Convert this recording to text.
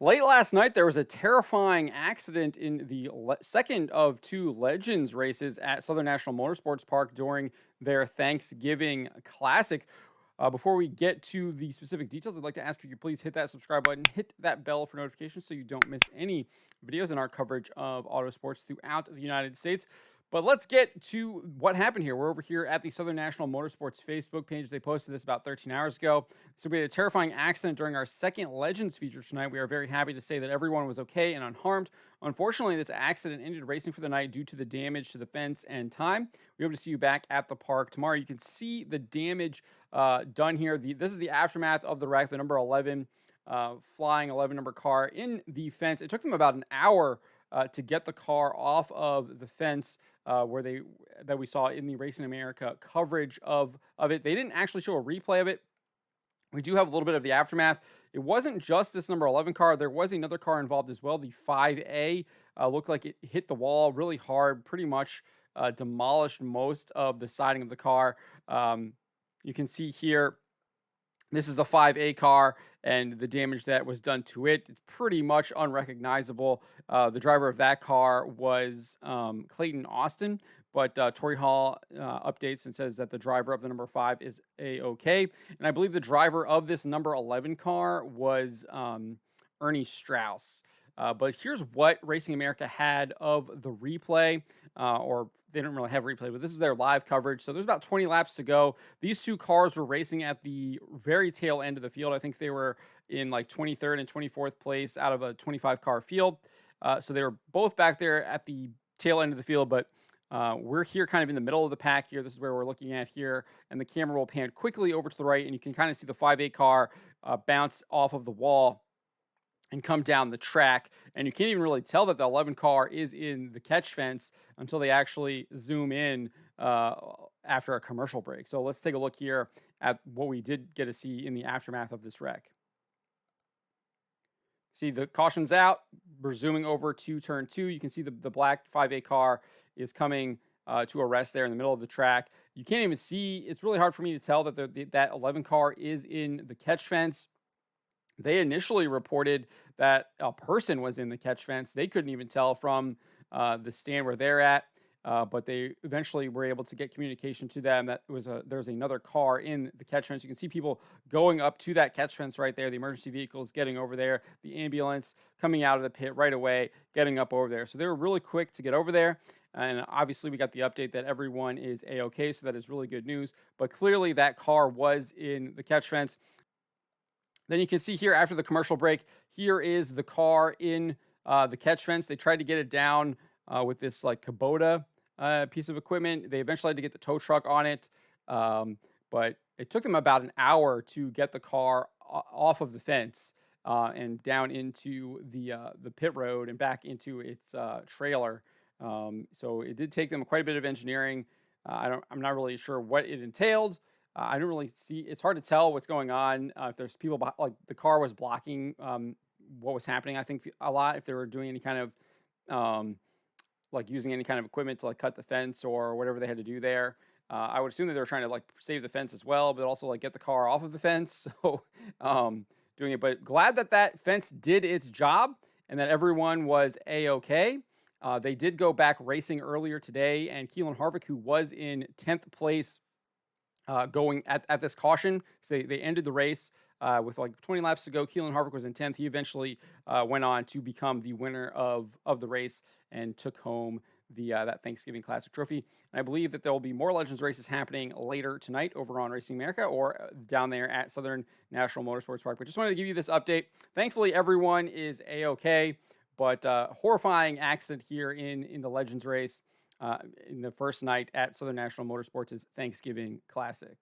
Late last night, there was a terrifying accident in the second of two Legends races at Southern National Motorsports Park during their Thanksgiving Classic. Before we get to the specific details, I'd like to ask if you could please hit that subscribe button, hit that bell for notifications so you don't miss any videos in our coverage of auto sports throughout the United States. But let's get to what happened here. We're over here at the Southern National Motorsports Facebook page. They posted this about 13 hours ago. So we had a terrifying accident during our second Legends feature tonight. We are very happy to say that everyone was okay and unharmed. Unfortunately, this accident ended racing for the night due to the damage to the fence and time. We hope to see you back at the park tomorrow. You can see the damage done here. This is the aftermath of the wreck, the number 11 flying 11 number car in the fence. It took them about an hour to get the car off of the fence that we saw in the Racing America coverage of it. They didn't actually show a replay of it. We do have a little bit of the aftermath. It wasn't just this number 11 car. There was another car involved as well. The 5A looked like it hit the wall really hard, pretty much demolished most of the siding of the car. You can see here, this is the 5A car and the damage that was done to it. It's pretty much unrecognizable. The driver of that car was Clayton Austin, but Torrey Hall updates and says that the driver of the number 5 is A-OK. And I believe the driver of this number 11 car was Ernie Strauss. But here's what Racing America had of the replay, or they didn't really have replay, but this is their live coverage. So there's about 20 laps to go. These two cars were racing at the very tail end of the field. I think they were in like 23rd and 24th place out of a 25 car field. So they were both back there at the tail end of the field, but we're here kind of in the middle of the pack here. This is where we're looking at here, and the camera will pan quickly over to the right, and you can kind of see the 5A car bounce off of the wall and come down the track. And you can't even really tell that the 11 car is in the catch fence until they actually zoom in after a commercial break. So let's take a look here at what we did get to see in the aftermath of this wreck. See, the caution's out. We're zooming over to turn 2. You can see the black 5A car is coming to a rest there in the middle of the track. You can't even see. It's really hard for me to tell that that 11 car is in the catch fence. They initially reported that a person was in the catch fence. They couldn't even tell from the stand where they're at, but they eventually were able to get communication to them that there's another car in the catch fence. You can see people going up to that catch fence right there. The emergency vehicles getting over there. The ambulance coming out of the pit right away, getting up over there. So they were really quick to get over there. And obviously, we got the update that everyone is A-OK, so that is really good news. But clearly, that car was in the catch fence. Then you can see here after the commercial break, here is the car in the catch fence. They tried to get it down with this like Kubota piece of equipment. They eventually had to get the tow truck on it, but it took them about an hour to get the car off of the fence and down into the pit road and back into its trailer. So it did take them quite a bit of engineering. I'm not really sure what it entailed. I don't really see. It's hard to tell what's going on. If there's people like the car was blocking what was happening. I think a lot if they were doing any kind of like using any kind of equipment to like cut the fence or whatever they had to do there. I would assume that they were trying to like save the fence as well, but also like get the car off of the fence. So doing it, but glad that that fence did its job and that everyone was A-OK. They did go back racing earlier today, and Keelan Harvick, who was in 10th place going at this caution. So they ended the race with like 20 laps to go. Keelan Harvick was in 10th. He eventually went on to become the winner of the race and took home that Thanksgiving Classic trophy. And I believe that there will be more Legends races happening later tonight over on Racing America or down there at Southern National Motorsports Park. But just wanted to give you this update. Thankfully, everyone is A-OK, but horrifying accident here in the Legends race in the first night at Southern National Motorsports' Thanksgiving Classic.